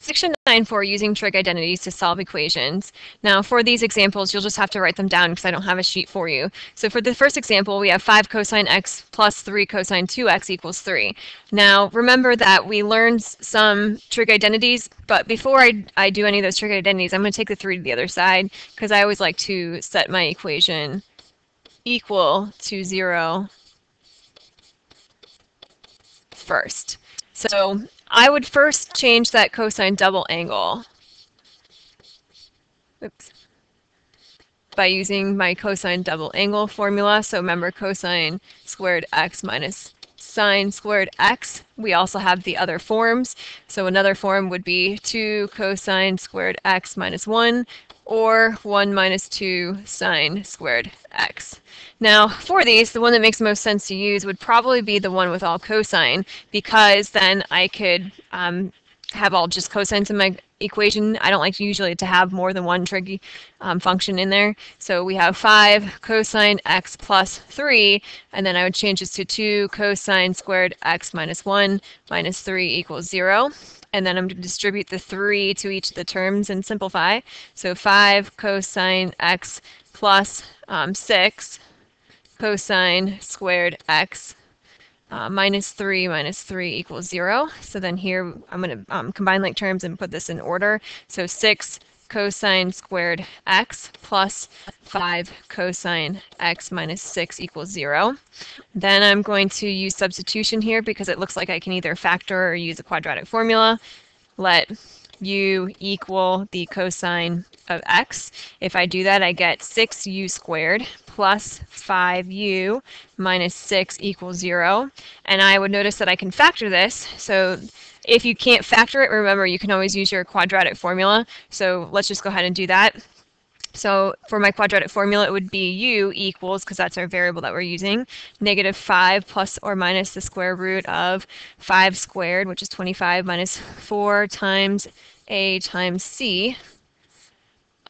Section 9.4, using trig identities to solve equations. Now for these examples, you'll just have to write them down because I don't have a sheet for you. So for the first example, we have 5 cosine x plus 3 cosine 2x equals 3. Now remember that we learned some trig identities, but before I do any of those trig identities, I'm going to take the 3 to the other side because I always like to set my equation equal to 0 first. So I would first change that cosine double angle. Oops. By using my cosine double angle formula. So remember, cosine squared x minus sine squared x. We also have the other forms. So another form would be 2 cosine squared x minus 1, or 1 minus 2 sine squared x. Now for these, the one that makes the most sense to use would probably be the one with all cosine, because then I could have all just cosines in my equation. I don't like usually to have more than one trig function in there. So we have 5 cosine x plus 3, and then I would change this to 2 cosine squared x minus 1 minus 3 equals 0. And then I'm going to distribute the 3 to each of the terms and simplify. So 5 cosine x plus 6 cosine squared x minus 3 equals 0. So then here I'm going to combine like terms and put this in order. So 6 cosine squared x plus 5 cosine x minus 6 equals 0. Then I'm going to use substitution here because it looks like I can either factor or use a quadratic formula. Let u equal the cosine of x. If I do that, I get 6u squared plus 5u minus 6 equals 0. And I would notice that I can factor this. So if you can't factor it, remember you can always use your quadratic formula. So let's just go ahead and do that. So for my quadratic formula, it would be u equals, because that's our variable that we're using, negative 5 plus or minus the square root of 5 squared, which is 25, minus 4 times a times c,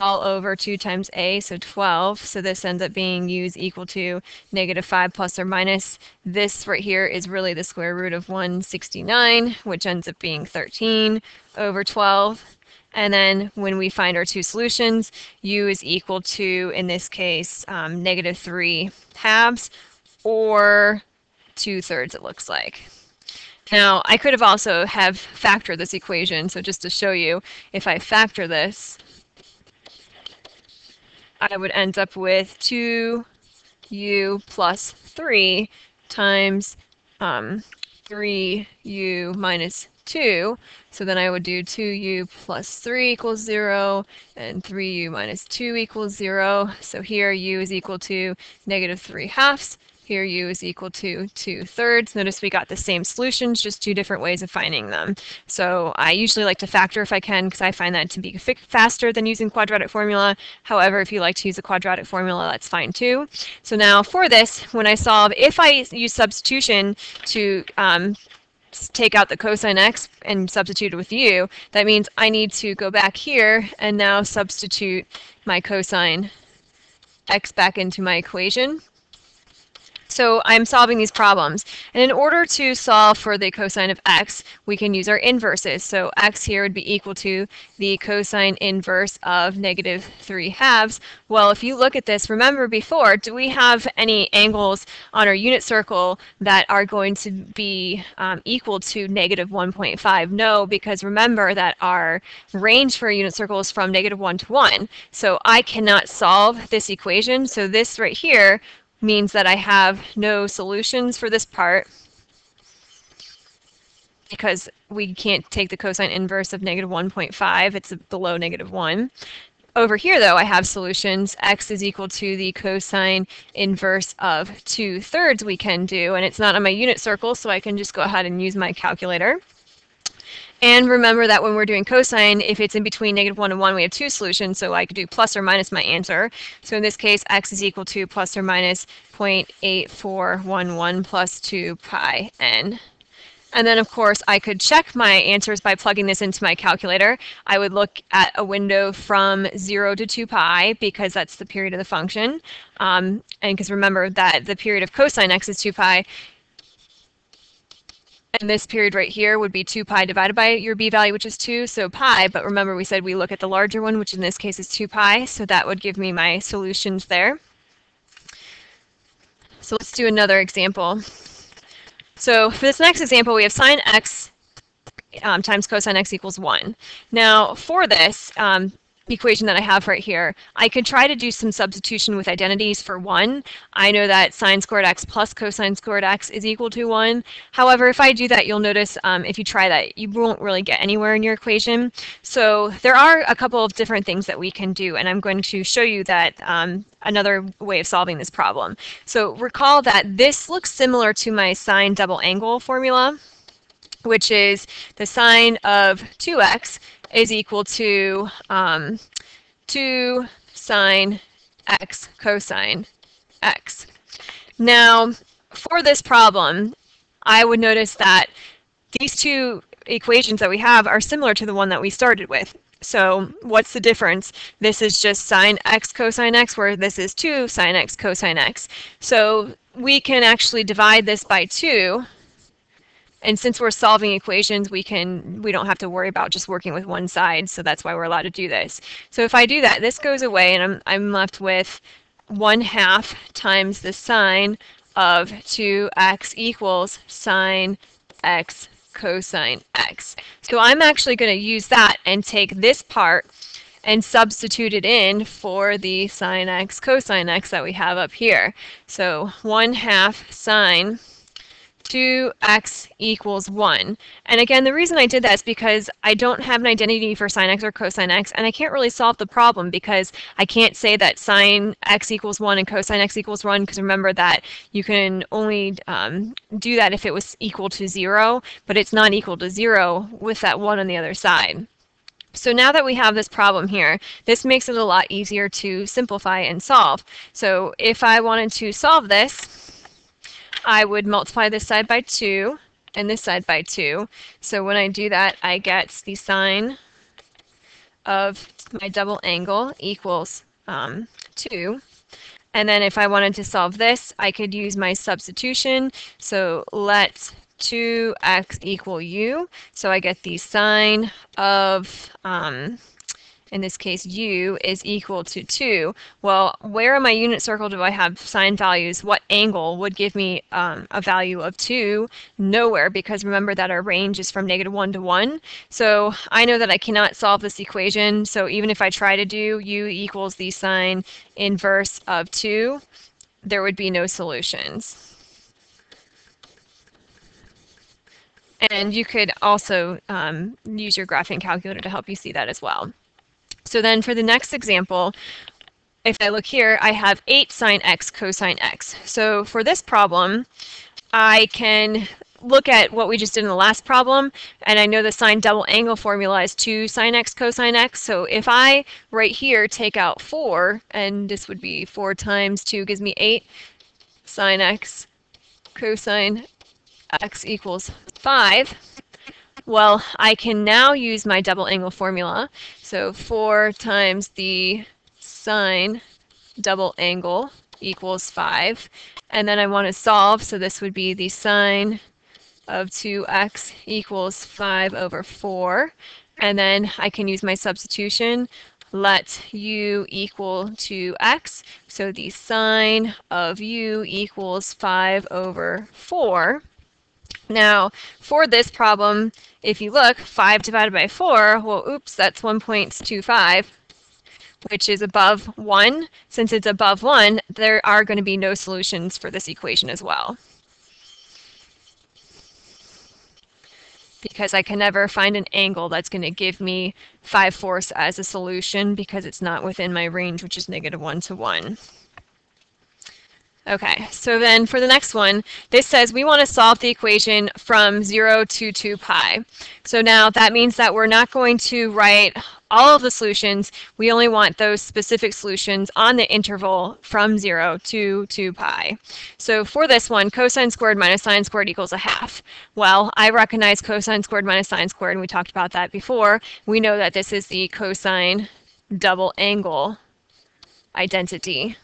all over 2 times a, so 12. So this ends up being u is equal to negative 5 plus or minus. This right here is really the square root of 169, which ends up being 13 over 12. And then when we find our two solutions, u is equal to, in this case, negative 3 halves, or 2/3 it looks like. Now, I could have also have factored this equation, so just to show you, if I factor this, I would end up with 2u plus 3 times 3u minus 2. So then I would do 2u plus 3 equals 0, and 3u minus 2 equals 0. So here u is equal to negative 3 halves. Here u is equal to 2/3. Notice we got the same solutions, just two different ways of finding them. So I usually like to factor if I can, because I find that to be faster than using quadratic formula. However, if you like to use a quadratic formula, that's fine too. So now for this, when I solve, if I use substitution to take out the cosine x and substitute it with u, that means I need to go back here and now substitute my cosine x back into my equation. So I'm solving these problems. And in order to solve for the cosine of x, we can use our inverses. So x here would be equal to the cosine inverse of negative 3 halves. Well, if you look at this, remember before, do we have any angles on our unit circle that are going to be equal to negative 1.5? No, because remember that our range for a unit circle is from negative 1 to 1. So I cannot solve this equation. So this right here means that I have no solutions for this part, because we can't take the cosine inverse of negative 1.5. It's below negative 1. Over here, though, I have solutions. X is equal to the cosine inverse of 2/3 we can do, and it's not on my unit circle, so I can just go ahead and use my calculator. And remember that when we're doing cosine, if it's in between negative 1 and 1, we have two solutions, so I could do plus or minus my answer. So in this case, x is equal to plus or minus 0.8411 plus 2 pi n. And then, of course, I could check my answers by plugging this into my calculator. I would look at a window from 0 to 2 pi, because that's the period of the function. And because remember that the period of cosine x is 2 pi, And this period right here would be 2 pi divided by your b value, which is 2, so pi. But remember, we said we look at the larger one, which in this case is 2 pi. So that would give me my solutions there. So let's do another example. So for this next example, we have sine x times cosine x equals 1. Now, for this equation that I have right here, I could try to do some substitution with identities for 1. I know that sine squared x plus cosine squared x is equal to 1. However, if I do that, you'll notice if you try that, you won't really get anywhere in your equation. So there are a couple of different things that we can do, and I'm going to show you that another way of solving this problem. So recall that this looks similar to my sine double angle formula, which is the sine of 2x is equal to 2 sine x cosine x. Now, for this problem, I would notice that these two equations that we have are similar to the one that we started with. So what's the difference? This is just sine x cosine x, where this is 2 sine x cosine x. So we can actually divide this by 2. And since we're solving equations, we don't have to worry about just working with one side, so that's why we're allowed to do this. So if I do that, this goes away, and I'm left with 1/2 times the sine of 2x equals sine x cosine x. So I'm actually going to use that and take this part and substitute it in for the sine x cosine x that we have up here. So 1/2 sine 2x equals 1. And again, the reason I did that is because I don't have an identity for sine x or cosine x, and I can't really solve the problem because I can't say that sine x equals 1 and cosine x equals 1, because remember that you can only do that if it was equal to 0, but it's not equal to 0 with that 1 on the other side. So now that we have this problem here, this makes it a lot easier to simplify and solve. So if I wanted to solve this, I would multiply this side by 2 and this side by 2. So when I do that, I get the sine of my double angle equals 2. And then if I wanted to solve this, I could use my substitution. So let 2x equal u. So I get the sine of, in this case, u is equal to 2. Well, where in my unit circle do I have sine values? What angle would give me a value of 2? Nowhere, because remember that our range is from -1 to 1. So I know that I cannot solve this equation. So even if I try to do u equals the sine inverse of 2, there would be no solutions. And you could also use your graphing calculator to help you see that as well. So then for the next example, if I look here, I have 8 sine x cosine x. So for this problem, I can look at what we just did in the last problem, and I know the sine double angle formula is 2 sine x cosine x. So if I right here take out 4, and this would be 4 times 2 gives me 8 sine x cosine x equals 5. Well, I can now use my double angle formula. So 4 times the sine double angle equals 5. And then I want to solve, so this would be the sine of 2x equals 5 over 4. And then I can use my substitution. Let u equal to x. So the sine of u equals 5 over 4. Now, for this problem, if you look, 5 divided by 4, well, oops, that's 1.25, which is above 1. Since it's above 1, there are going to be no solutions for this equation as well, because I can never find an angle that's going to give me 5/4 as a solution, because it's not within my range, which is -1 to 1. Okay, so then for the next one, this says we want to solve the equation from 0 to 2 pi. So now that means that we're not going to write all of the solutions. We only want those specific solutions on the interval from 0 to 2 pi. So for this one, cosine squared minus sine squared equals 1/2. Well, I recognize cosine squared minus sine squared, and we talked about that before. We know that this is the cosine double angle identity.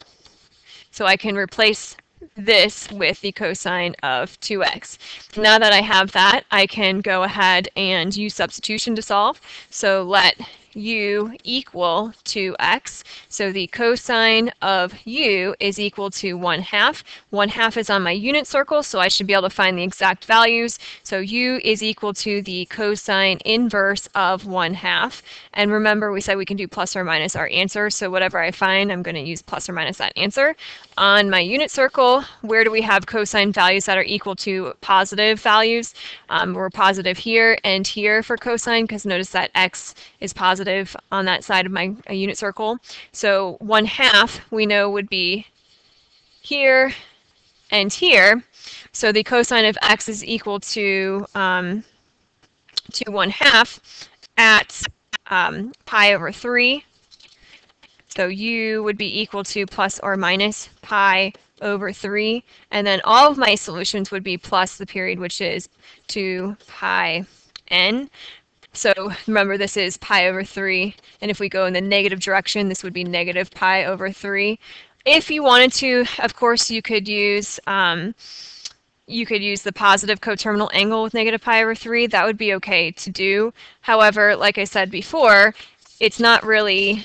So I can replace this with the cosine of 2x. Now that I have that, I can go ahead and use substitution to solve. So let u equal 2x. So the cosine of u is equal to 1/2. 1/2 is on my unit circle, so I should be able to find the exact values. So u is equal to the cosine inverse of 1/2. And remember, we said we can do plus or minus our answer, so whatever I find, I'm going to use plus or minus that answer. On my unit circle, where do we have cosine values that are equal to positive values? We're positive here and here for cosine, because notice that x is positive on that side of my unit circle. So 1/2 we know would be here and here. So the cosine of x is equal to 1/2 at pi over 3. So u would be equal to plus or minus pi over 3. And then all of my solutions would be plus the period, which is 2 pi n. So remember, this is pi over 3. And if we go in the negative direction, this would be negative pi over 3. If you wanted to, of course, you could use the positive coterminal angle with negative pi over 3. That would be okay to do. However, like I said before, it's not really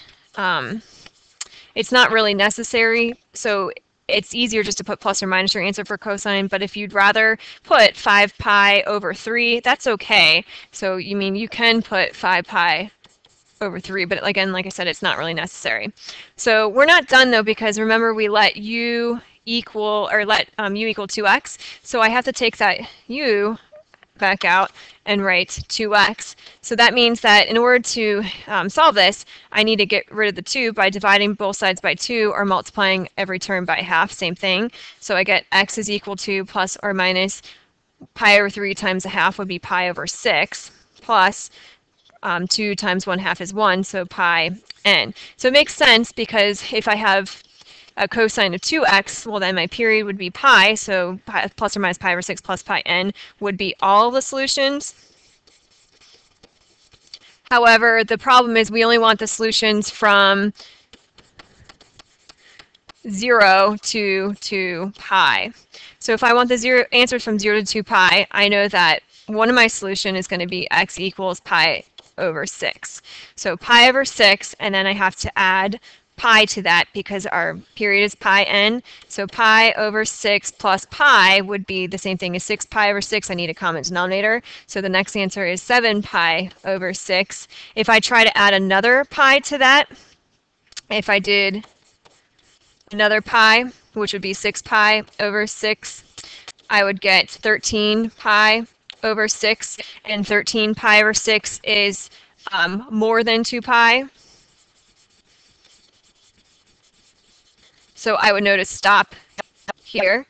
necessary. So it's easier just to put plus or minus your answer for cosine, but if you'd rather put 5 pi over 3, that's okay. So you can put 5 pi over 3, but again, like I said, it's not really necessary. So we're not done though, because remember we let u equal 2x. So I have to take that u back out and write 2x. So that means that in order to solve this, I need to get rid of the 2 by dividing both sides by 2 or multiplying every term by half, same thing. So I get x is equal to plus or minus pi over 3 times a half would be pi over 6 plus 2 times 1/2 is 1, so pi n. So it makes sense, because if I have a cosine of 2x, well then my period would be pi, so pi, plus or minus pi over 6 plus pi n would be all the solutions. However, the problem is we only want the solutions from 0 to 2 pi. So if I want the answers from 0 to 2 pi, I know that one of my solution is going to be x equals pi over 6. So pi over 6, and then I have to add pi to that because our period is pi n. So pi over 6 plus pi would be the same thing as 6 pi over 6. I need a common denominator. So the next answer is 7 pi over 6. If I try to add another pi to that, if I did another pi, which would be 6 pi over 6, I would get 13 pi over 6, and 13 pi over 6 is more than 2 pi. So I would know to stop here.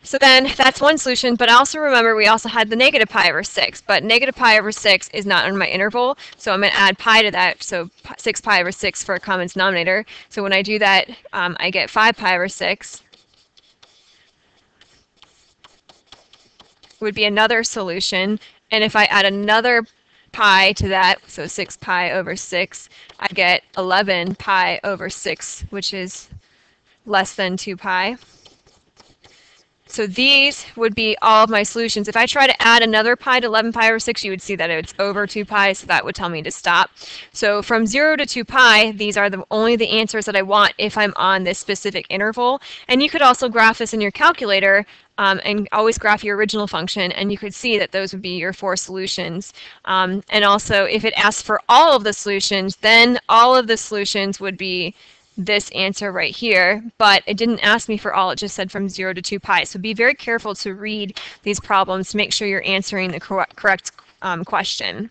So then that's one solution, but also remember we also had the negative pi over 6, but negative pi over 6 is not in my interval, so I'm going to add pi to that, so 6 pi over 6 for a common denominator. So when I do that, I get 5 pi over 6. Would be another solution, and if I add another pi to that, so 6 pi over 6, I get 11 pi over 6, which is less than 2 pi. So these would be all of my solutions. If I try to add another pi to 11 pi over 6, you would see that it's over 2 pi, so that would tell me to stop. So from 0 to 2 pi, these are only the answers that I want if I'm on this specific interval. And you could also graph this in your calculator and always graph your original function, and you could see that those would be your 4 solutions. And also, if it asks for all of the solutions, then all of the solutions would be this answer right here, but it didn't ask me for all, it just said from 0 to 2 pi. So be very careful to read these problems to make sure you're answering the correct question.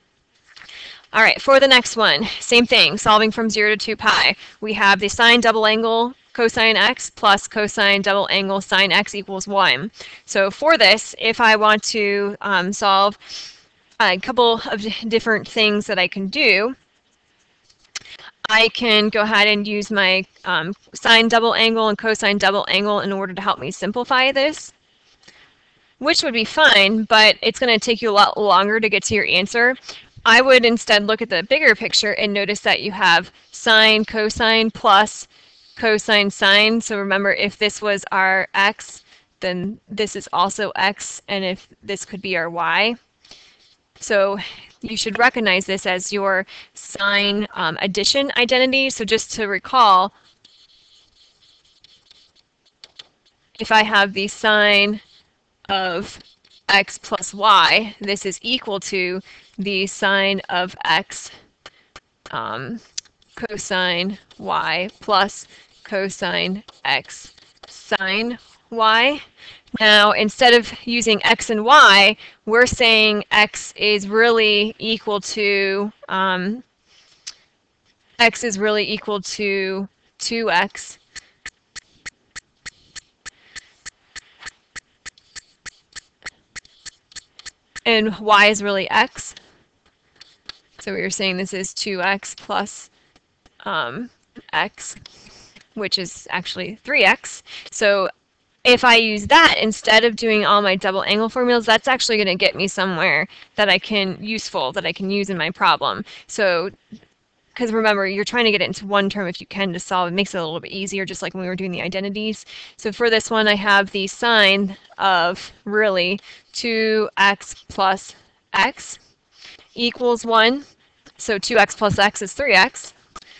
All right, for the next one, same thing, solving from 0 to 2 pi. We have the sine double angle cosine x plus cosine double angle sine x equals 1. So for this, if I want to solve a couple of different things that I can do, I can go ahead and use my sine double angle and cosine double angle in order to help me simplify this, which would be fine, but it's going to take you a lot longer to get to your answer. I would instead look at the bigger picture and notice that you have sine, cosine, plus cosine sine. So remember, if this was our x, then this is also x, and if this could be our y. So you should recognize this as your sine addition identity. So just to recall, if I have the sine of x plus y, this is equal to the sine of x cosine y plus cosine x sine y. Now, instead of using x and y, we're saying x is really equal to 2x, and y is really x. So we are saying this is 2x plus x, which is actually 3x. So if I use that instead of doing all my double angle formulas, that's actually going to get me somewhere that I can use in my problem. So, because remember, you're trying to get it into one term if you can to solve. It makes it a little bit easier, just like when we were doing the identities. So for this one, I have the sine of really 2x plus x equals 1. So 2x plus x is 3x.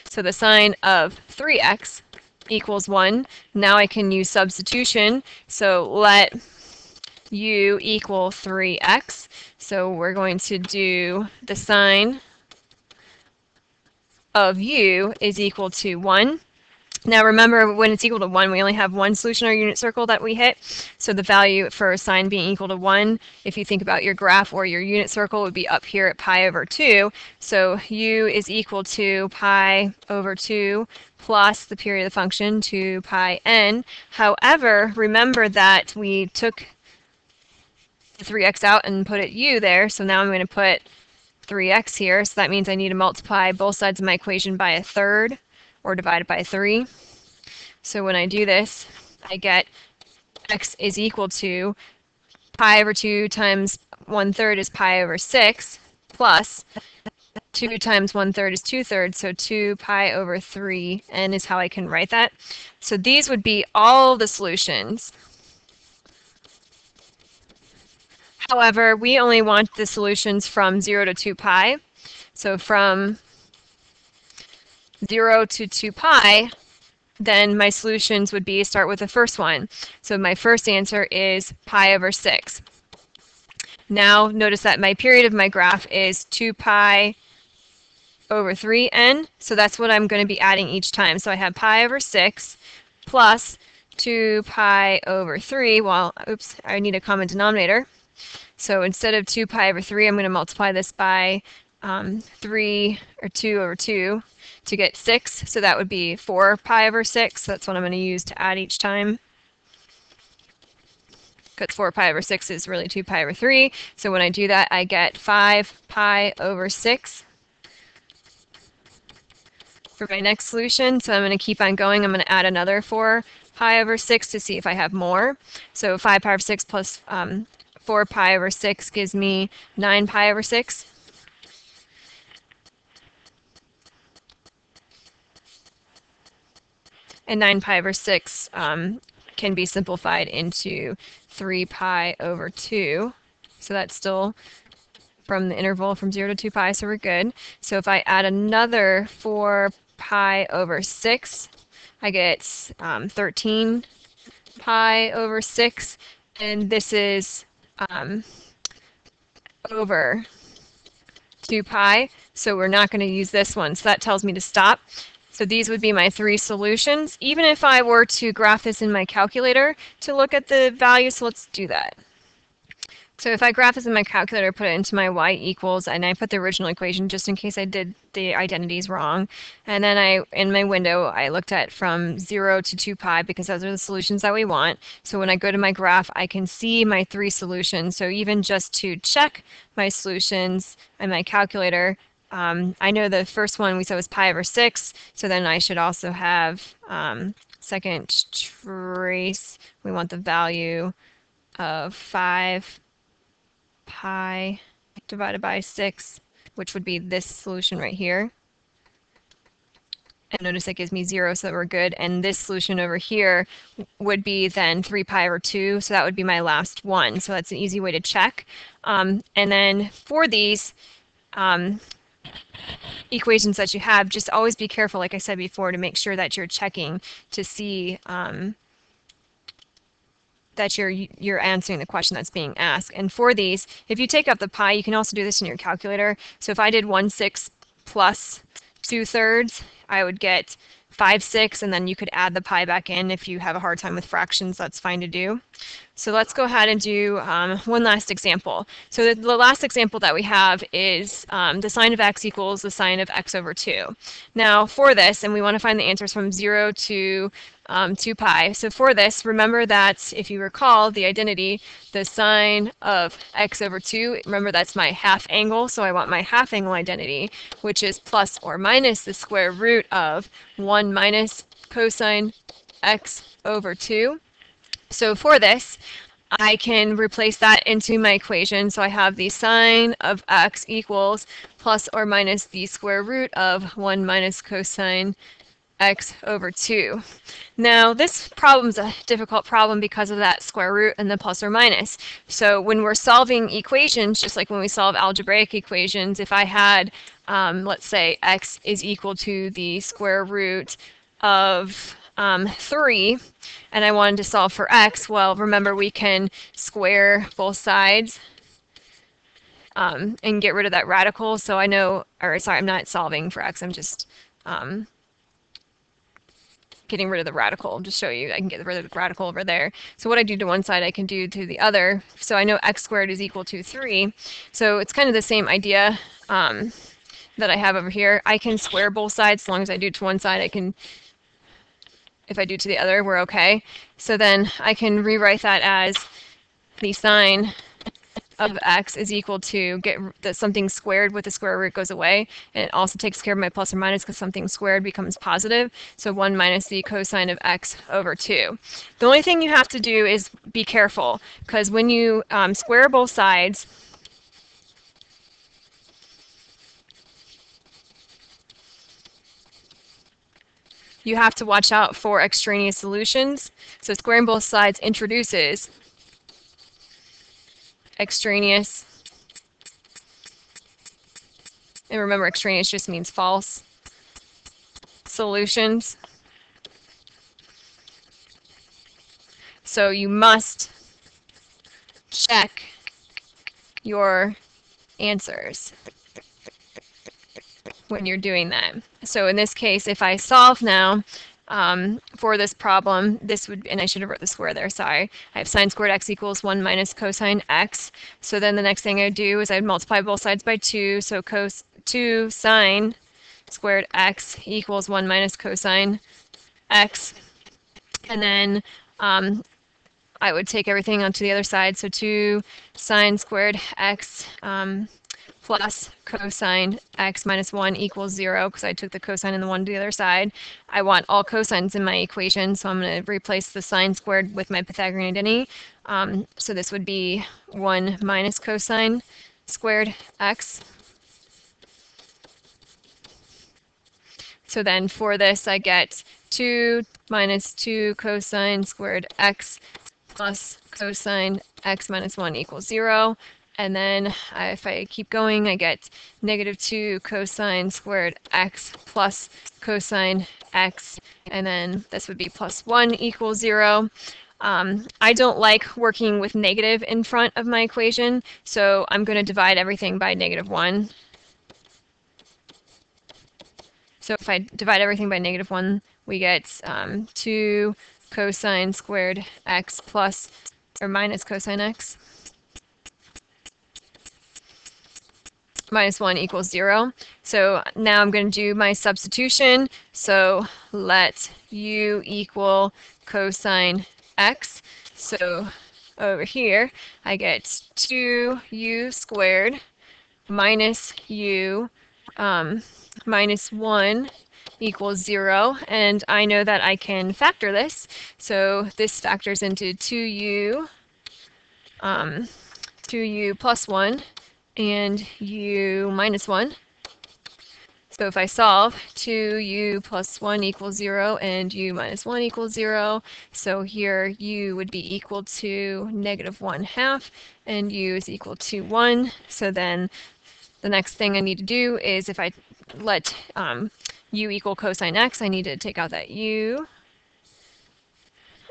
So the sine of 3x equals 1. Now I can use substitution. So let u equal 3x. So we're going to do the sine of u is equal to 1. Now remember, when it's equal to 1, we only have one solution in our unit circle that we hit. So the value for sine being equal to 1, if you think about your graph or your unit circle, would be up here at pi over 2. So u is equal to pi over 2 plus the period of the function, 2 pi n. However, remember that we took the 3x out and put it u there. So now I'm going to put 3x here. So that means I need to multiply both sides of my equation by a third, or divide it by 3. So when I do this, I get x is equal to pi over 2 times 1/3 is pi over 6, plus 2 times 1/3 is 2/3, so 2 pi over 3n is how I can write that. So these would be all the solutions. However, we only want the solutions from 0 to 2 pi. So from 0 to 2 pi, then my solutions would be start with the first one. So my first answer is pi over 6. Now notice that my period of my graph is 2 pi over 3n. So that's what I'm going to be adding each time. So I have pi over 6 plus 2 pi over 3. Well, oops, I need a common denominator. So instead of 2 pi over 3, I'm going to multiply this by 3 or 2 over 2 to get 6. So that would be 4 pi over 6. That's what I'm going to use to add each time. Because 4 pi over 6 is really 2 pi over 3. So when I do that, I get 5 pi over 6 for my next solution. So I'm going to keep on going. I'm going to add another 4 pi over 6 to see if I have more. So 5 pi over 6 plus 4 pi over 6 gives me 9 pi over 6. And 9 pi over 6 can be simplified into 3 pi over 2. So that's still from the interval from 0 to 2 pi, so we're good. So if I add another 4 pi over 6, I get 13 pi over 6, and this is over 2 pi, so we're not going to use this one. So that tells me to stop. So these would be my 3 solutions. Even if I were to graph this in my calculator to look at the values, so let's do that. So if I graph this in my calculator, put it into my y equals, and I put the original equation just in case I did the identities wrong. And then in my window, I looked at from 0 to 2 pi because those are the solutions that we want. So when I go to my graph, I can see my 3 solutions. So even just to check my solutions in my calculator, I know the first one we said was pi over 6. So then I should also have second trace. We want the value of 5 pi divided by 6, which would be this solution right here. And notice that gives me 0, so that we're good. And this solution over here would be then 3 pi over 2, so that would be my last one. So that's an easy way to check. And then for these equations that you have, just always be careful, like I said before, to make sure that you're checking to see that you're answering the question that's being asked. And for these, if you take up the pi, you can also do this in your calculator. So if I did 1/6 plus 2/3, I would get 5/6, and then you could add the pi back in. If you have a hard time with fractions, that's fine to do. So let's go ahead and do one last example. So the last example that we have is the sine of x equals the sine of x over 2. Now for this, and we want to find the answers from 0 to 2 pi. So for this, remember that if you recall the identity, the sine of x over 2, remember that's my half angle, so I want my half angle identity, which is plus or minus the square root of 1 minus cosine x over 2. So for this, I can replace that into my equation. So I have the sine of x equals plus or minus the square root of 1 minus cosine x over 2. Now this problem is a difficult problem because of that square root and the plus or minus. So when we're solving equations, just like when we solve algebraic equations, if I had, let's say, x is equal to the square root of 3, and I wanted to solve for x, well, remember we can square both sides and get rid of that radical. So I know, or sorry, I'm not solving for x, I'm just getting rid of the radical. Just show you, I can get rid of the radical over there. So what I do to one side, I can do to the other. So I know x squared is equal to 3. So it's kind of the same idea that I have over here. I can square both sides. As long as I do to one side, I can, if I do to the other, we're okay. So then I can rewrite that as the sine of x is equal to, get that something squared with the square root goes away, and it also takes care of my plus or minus because something squared becomes positive. So 1 minus the cosine of x over 2. The only thing you have to do is be careful, because when you square both sides, you have to watch out for extraneous solutions. So squaring both sides introduces extraneous, and remember extraneous just means false, solutions. So you must check your answers when you're doing that. So in this case, if I solve now for this problem, this would, and I should have wrote the square there, sorry. I have sine squared x equals 1 minus cosine x. So then the next thing I do is I multiply both sides by 2. So 2 sine squared x equals 1 minus cosine x. And then I would take everything onto the other side. So 2 sine squared x plus cosine x minus 1 equals 0, because I took the cosine and the 1 to the other side. I want all cosines in my equation, so I'm going to replace the sine squared with my Pythagorean identity. So this would be 1 minus cosine squared x. So then for this, I get 2 minus 2 cosine squared x plus cosine x minus 1 equals 0. And then if I keep going, I get negative 2 cosine squared x plus cosine x, and then this would be plus 1 equals 0. I don't like working with negative in front of my equation, so I'm going to divide everything by negative 1. So if I divide everything by negative 1, we get 2 cosine squared x plus, or minus cosine x, minus 1 equals 0. So now I'm going to do my substitution. So let u equal cosine x. So over here, I get 2u squared minus u minus 1 equals 0. And I know that I can factor this. So this factors into 2u plus 1 and u minus 1. So if I solve, 2u plus 1 equals 0 and u minus 1 equals 0, so here u would be equal to negative 1/2 and u is equal to 1. So then the next thing I need to do is if I let u equal cosine x, I need to take out that u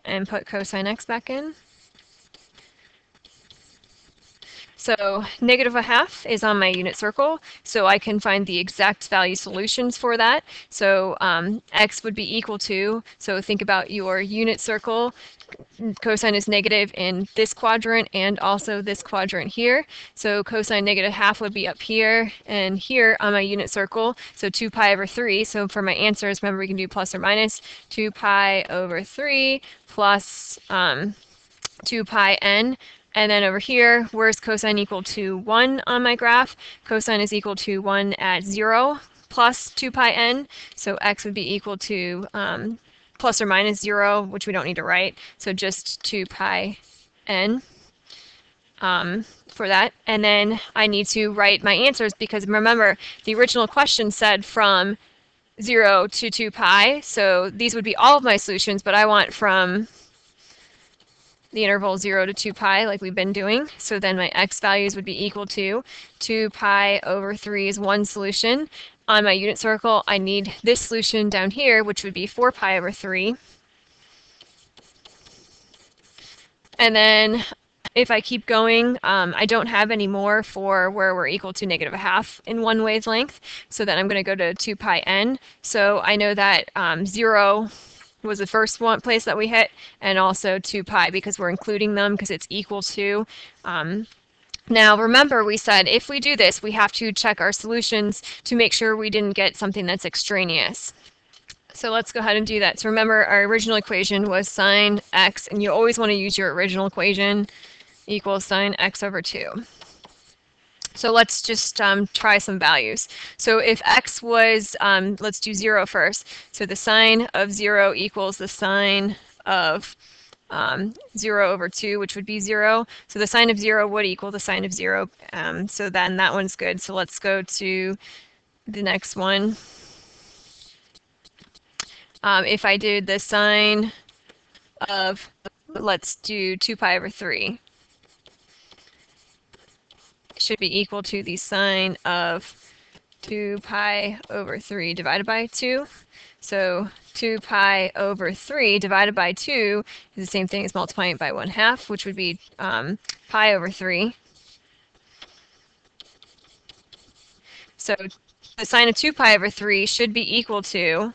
and put cosine x back in. So negative 1/2 is on my unit circle, so I can find the exact value solutions for that. So x would be equal to, so think about your unit circle, cosine is negative in this quadrant and also this quadrant here. So cosine negative 1/2 would be up here and here on my unit circle, so 2 pi over 3. So for my answers, remember we can do plus or minus, 2 pi over 3 plus 2 pi n. And then over here, where's cosine equal to 1 on my graph? Cosine is equal to 1 at 0 plus 2 pi n. So x would be equal to plus or minus 0, which we don't need to write. So just 2 pi n for that. And then I need to write my answers because remember, the original question said from 0 to 2 pi. So these would be all of my solutions, but I want from the interval 0 to 2 pi like we've been doing. So then my x values would be equal to 2 pi over 3 is one solution. On my unit circle, I need this solution down here, which would be 4 pi over 3. And then if I keep going, I don't have any more for where we're equal to negative 1/2 in one wavelength. So then I'm going to go to 2 pi n. So I know that 0 was the first one place that we hit, and also 2 pi because we're including them because it's equal to. Now remember we said if we do this, we have to check our solutions to make sure we didn't get something that's extraneous. So let's go ahead and do that. So remember our original equation was sine x, and you always want to use your original equation, equals sine x over 2. So let's just try some values. So if x was, let's do 0 first. So the sine of 0 equals the sine of 0 over 2, which would be 0. So the sine of 0 would equal the sine of 0. So then that one's good. So let's go to the next one. If I did the sine of, let's do 2 pi over 3. Should be equal to the sine of 2 pi over 3 divided by 2. So 2 pi over 3 divided by 2 is the same thing as multiplying it by 1/2, which would be pi over 3. So the sine of 2 pi over 3 should be equal to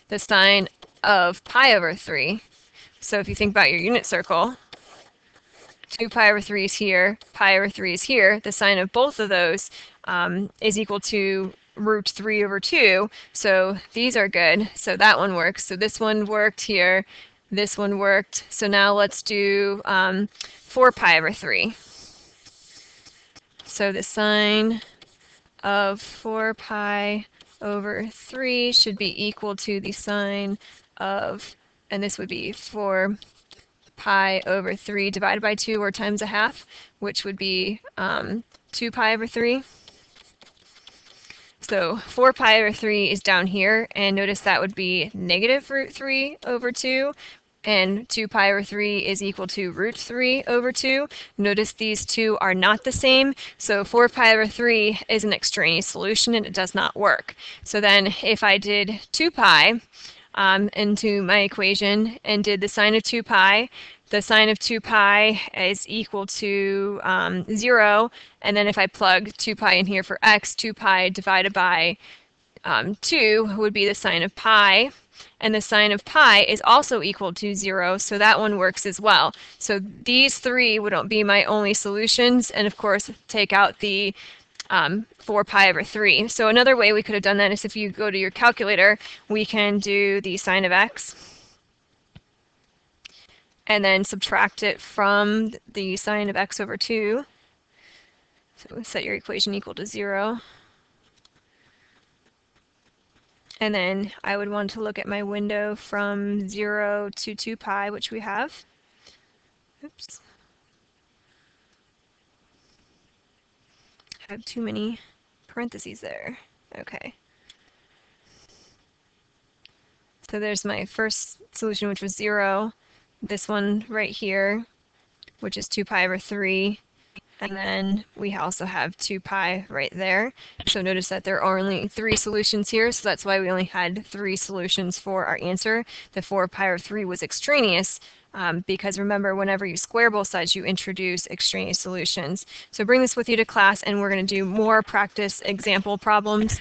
the sine of pi over 3. So if you think about your unit circle, 2 pi over 3 is here, pi over 3 is here. The sine of both of those is equal to root 3 over 2. So these are good. So that one works. So this one worked here. This one worked. So now let's do 4 pi over 3. So the sine of 4 pi over 3 should be equal to the sine of, and this would be 4 pi over 3 divided by 2 or times 1/2, which would be 2 pi over 3. So 4 pi over 3 is down here, and notice that would be negative root 3 over 2, and 2 pi over 3 is equal to root 3 over 2. Notice these two are not the same, so 4 pi over 3 is an extraneous solution and it does not work. So then if I did 2 pi into my equation and did the sine of 2 pi, the sine of 2 pi is equal to 0, and then if I plug 2 pi in here for x, 2 pi divided by 2 would be the sine of pi, and the sine of pi is also equal to 0, so that one works as well. So these three would be my only solutions, and of course take out the 4 pi over 3. So another way we could have done that is if you go to your calculator, we can do the sine of x and then subtract it from the sine of x over 2. So set your equation equal to 0. And then I would want to look at my window from 0 to 2 pi, which we have. Oops. have too many parentheses there. Okay. So there's my first solution, which was 0. This one right here, which is 2 pi over 3. And then we also have 2 pi right there. So notice that there are only 3 solutions here, so that's why we only had 3 solutions for our answer. The 4 pi over 3 was extraneous, because remember, whenever you square both sides, you introduce extraneous solutions. So bring this with you to class, and we're going to do more practice example problems.